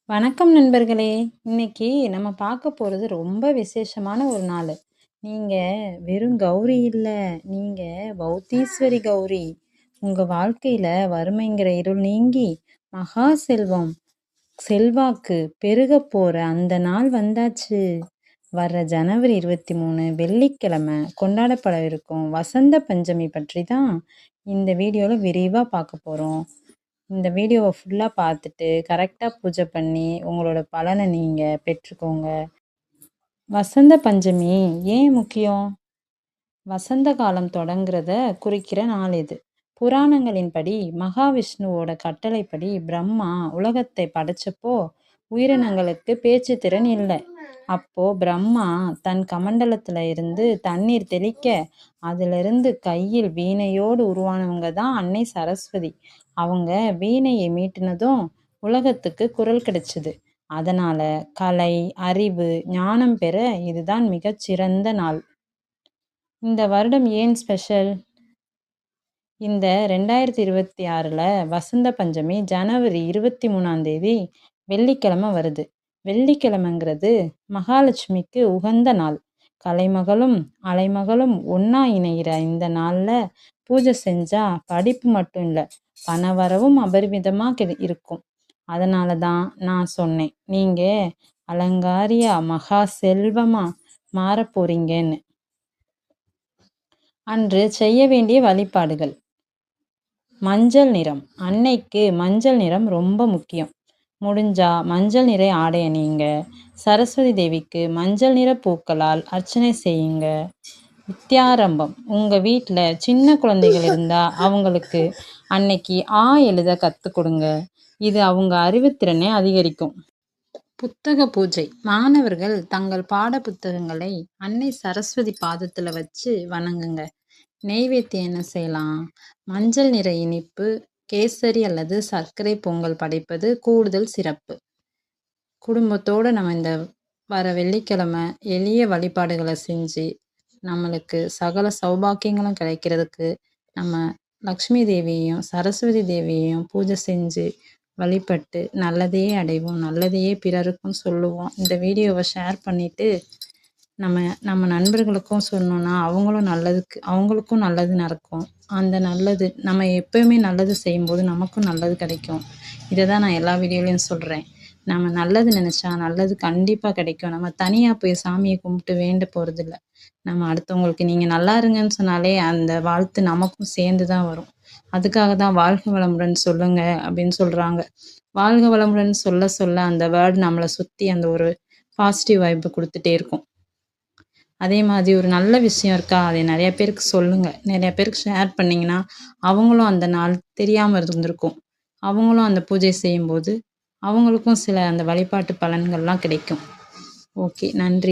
வணக்கம் நண்பர்களே! இன்னைக்கு நம்ம பார்க்க போறது ரொம்ப விசேஷமான ஒரு நாளு. நீங்க வெறும் கௌரி இல்ல, நீங்க பௌத்தீஸ்வரி கௌரி. உங்க வாழ்க்கையில வறுமைங்கிற இருள் நீங்கி, மகா செல்வம், செல்வாக்கு பெருகப் போற அந்த நாள் வந்தாச்சு. வர்ற ஜனவரி 23 வெள்ளிக்கிழமை கொண்டாடப்படவிருக்கும் வசந்த பஞ்சமி பற்றி தான் இந்த வீடியோல விரிவா பார்க்க போறோம். இந்த வீடியோவை ஃபுல்லாக பார்த்துட்டு கரெக்டாக பூஜை பண்ணி உங்களோட பலனை நீங்கள் பெற்றுக்கோங்க. வசந்த பஞ்சமி ஏன் முக்கியம்? வசந்த காலம் தொடங்குறத குறிக்கிற நாள் இது. புராணங்களின்படி மகாவிஷ்ணுவோட கட்டளைப்படி பிரம்மா உலகத்தை படைச்சப்போ உயிரினங்களுக்கு பேச்சு திறன் இல்லை. அப்போ பிரம்மா தன் கமண்டலத்துல இருந்து தண்ணீர் தெளிக்க அதிலிருந்து கையில் வீணையோடு உருவானவங்க தான் அன்னை சரஸ்வதி. அவங்க வீணையை மீட்டினதும் உலகத்துக்கு குரல் கிடைச்சது. அதனால கலை, அறிவு, ஞானம் பெற இதுதான் மிகச்சிறந்த நாள். இந்த வருடம் ஏன் ஸ்பெஷல்? இந்த 2026ல் வசந்த பஞ்சமி ஜனவரி 23 வெள்ளிக்கிழமை வருது. வெள்ளிக்கிழமைங்கிறது மகாலட்சுமிக்கு உகந்த நாள். கலைமகளும் அலைமகளும் ஒன்னா இணைகிற இந்த நாள்ல பூஜை செஞ்சா படிப்பு மட்டும் இல்லை, பணவரவும் அபரிமிதமா இருக்கும். அதனால தான் நான் சொன்னேன், நீங்க அலங்காரியா மகா செல்வமா மாற போறீங்கன்னு. அன்று செய்ய வேண்டிய வழிபாடுகள். மஞ்சள் நிறம். அன்னைக்கு மஞ்சள் நிறம் ரொம்ப முக்கியம். முடிஞ்சா மஞ்சள் நிற ஆடை அணியுங்க. சரஸ்வதி தேவிக்கு மஞ்சள் நிற பூக்களால் அர்ச்சனை செய்யுங்க. வித்யாரம்பம். உங்க வீட்டில் சின்ன குழந்தைகள் இருந்தா அவங்களுக்கு அன்னைக்கு எழுத கற்றுக் கொடுங்க. இது அவங்க அறிவுத்திறனை அதிகரிக்கும். புத்தக பூஜை. மாணவர்கள் தங்கள் பாட புத்தகங்களை அன்னை சரஸ்வதி பாதத்துல வச்சு வணங்குங்க. நெய்வேத்தியம் என்ன செய்யலாம்? மஞ்சள் நிற இனிப்பு, கேசரி அல்லது சர்க்கரை பொங்கல் படைப்பது கூடுதல் சிறப்பு. குடும்பத்தோடு நம்ம இந்த வர வெள்ளிக்கிழமை எளிய வழிபாடுகளை செஞ்சு நம்மளுக்கு சகல சௌபாக்கியங்களும் கிடைக்கிறதுக்கு நம்ம லக்ஷ்மி தேவியையும் சரஸ்வதி தேவியையும் பூஜை செஞ்சு வழிபட்டு நல்லதையே அடைவோம், நல்லதையே பிறருக்கும் சொல்லுவோம். இந்த வீடியோவை ஷேர் பண்ணிவிட்டு நம்ம நண்பர்களுக்கும் சொன்னோன்னா அவங்களுக்கும் நல்லது நடக்கும். அந்த நல்லது நம்ம எப்போயுமே நல்லது செய்யும்போது நமக்கும் நல்லது கிடைக்கும். இதை தான் நான் எல்லா வீடியோலையும் சொல்கிறேன். நம்ம நல்லது நினச்சா நல்லது கண்டிப்பாக கிடைக்கும். நம்ம தனியாக போய் சாமியை கும்பிட்டு வேண்ட போகிறதில்ல. நம்ம அடுத்தவங்களுக்கு நீங்கள் நல்லா இருங்கன்னு சொன்னாலே அந்த வாழ்த்து நமக்கும் சேர்ந்து தான் வரும். அதுக்காக தான் வாழ்க வளமுடன் சொல்லுங்க அப்படின்னு சொல்கிறாங்க. வாழ்க வளமுடன் சொல்ல சொல்ல அந்த வேர்டு நம்மளை சுற்றி அந்த ஒரு பாசிட்டிவ் வைப்பு கொடுத்துட்டே இருக்கும். அதே மாதிரி ஒரு நல்ல விஷயம் இருக்கா, அதை நிறைய பேருக்கு சொல்லுங்கள். நிறைய பேருக்கு ஷேர் பண்ணிங்கன்னா அவங்களும் அந்த நாள் தெரியாமல் இருந்திருக்கும். அவங்களும் அந்த பூஜை செய்யும்போது அவங்களுக்கும் சில அந்த வழிபாட்டு பலன்கள்லாம் கிடைக்கும். ஓகே, நன்றி.